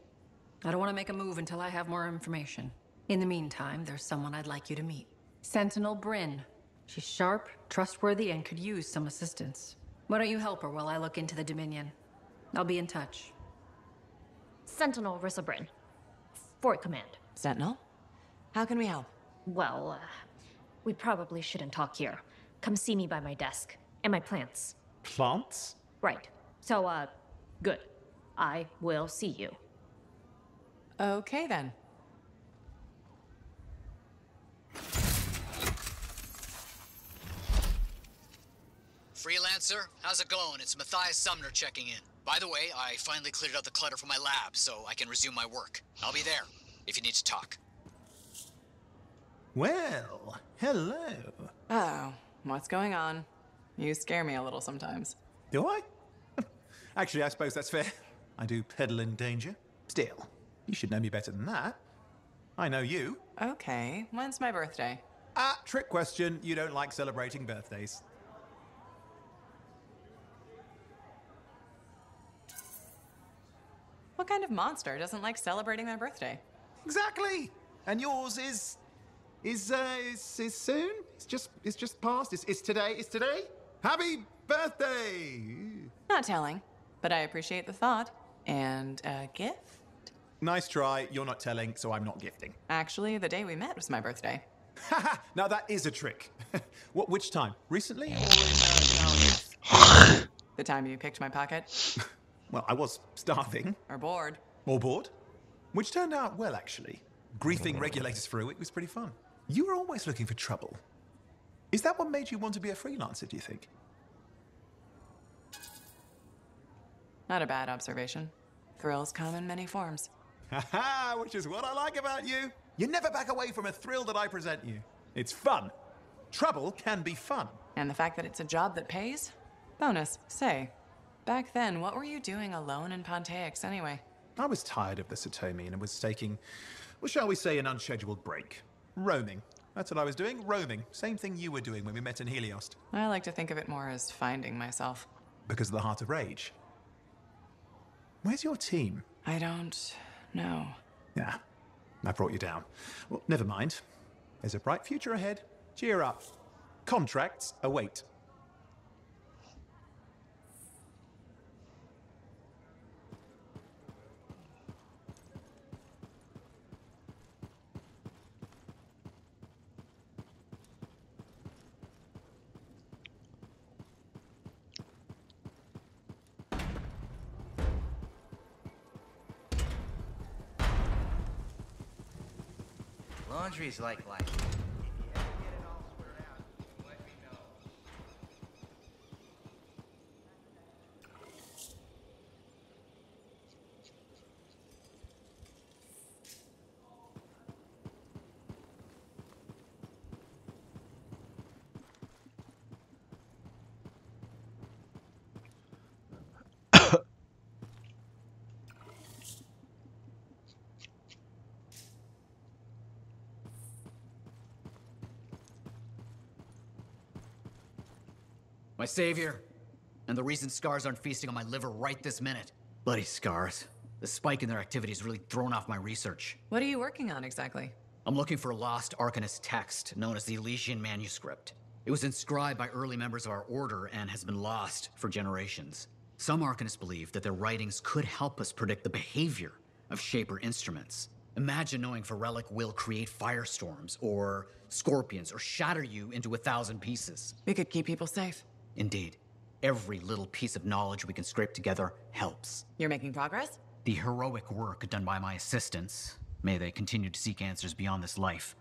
Speaker 5: I don't want to make a move until I have more information. In the meantime, there's someone I'd like you to meet. Sentinel Bryn. She's sharp, trustworthy, and could use some assistance. Why don't you help her while I look into the Dominion? I'll be in touch.
Speaker 16: Sentinel Rissa Bryn. Fort Command.
Speaker 9: Sentinel? How can we help?
Speaker 16: Well, we probably shouldn't talk here. Come see me by my desk. And my plants.
Speaker 15: Plants?
Speaker 16: Right. So, good. I will see you.
Speaker 9: Okay, then.
Speaker 3: Freelancer, how's it going? It's Matthias Sumner checking in. By the way, I finally cleared out the clutter from my lab, so I can resume my work. I'll be there, if you need to talk.
Speaker 15: Well, hello.
Speaker 9: Oh, what's going on? You scare me a little sometimes.
Speaker 15: Do I? Actually, I suppose that's fair. I do peddle in danger. Still, you should know me better than that. I know you.
Speaker 9: Okay, when's my birthday?
Speaker 15: Trick question. You don't like celebrating birthdays.
Speaker 9: What kind of monster doesn't like celebrating their birthday?
Speaker 15: Exactly. And yours is soon? It's just past. It's today. It's today. Happy birthday!
Speaker 9: Not telling, but I appreciate the thought. And a gift?
Speaker 15: Nice try. You're not telling, so I'm not gifting.
Speaker 9: Actually, the day we met was my birthday.
Speaker 15: Haha! Now that is a trick. Which time? Recently?
Speaker 9: The time you picked my pocket?
Speaker 15: Well, I was starving.
Speaker 9: Or bored.
Speaker 15: Or bored. Which turned out well, actually. Griefing regulators through it was pretty fun. You were always looking for trouble. Is that what made you want to be a freelancer, do you think?
Speaker 9: Not a bad observation. Thrills come in many forms.
Speaker 15: Haha, which is what I like about you. You never back away from a thrill that I present you. It's fun. Trouble can be fun.
Speaker 9: And the fact that it's a job that pays? Bonus. Say, back then, what were you doing alone in Pontaix anyway?
Speaker 15: I was tired of the Satomi and was taking, well, shall we say, an unscheduled break. Roaming. That's what I was doing, roaming. Same thing you were doing when we met in Heliost.
Speaker 9: I like to think of it more as finding myself.
Speaker 15: Because of the Heart of Rage. Where's your team?
Speaker 9: I don't know.
Speaker 15: Yeah, I brought you down. Well, never mind. There's a bright future ahead. Cheer up. Contracts await.
Speaker 2: Laundry's like life.
Speaker 6: My savior, and the reason scars aren't feasting on my liver right this minute. Bloody scars. The spike in their activity has really thrown off my research.
Speaker 9: What are you working on exactly?
Speaker 6: I'm looking for a lost Arcanist text known as the Elysian Manuscript. It was inscribed by early members of our order and has been lost for generations. Some Arcanists believe that their writings could help us predict the behavior of Shaper instruments. Imagine knowing if a relic will create firestorms, or scorpions, or shatter you into 1,000 pieces.
Speaker 9: We could keep people safe.
Speaker 6: Indeed. Every little piece of knowledge we can scrape together helps.
Speaker 9: You're making progress?
Speaker 6: The heroic work done by my assistants, may they continue to seek answers beyond this life,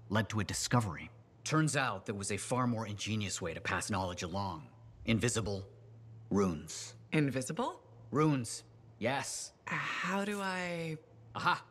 Speaker 6: led to a discovery. Turns out there was a far more ingenious way to pass knowledge along. Invisible runes.
Speaker 9: Invisible?
Speaker 6: Runes, yes.
Speaker 9: How do I...
Speaker 6: Aha!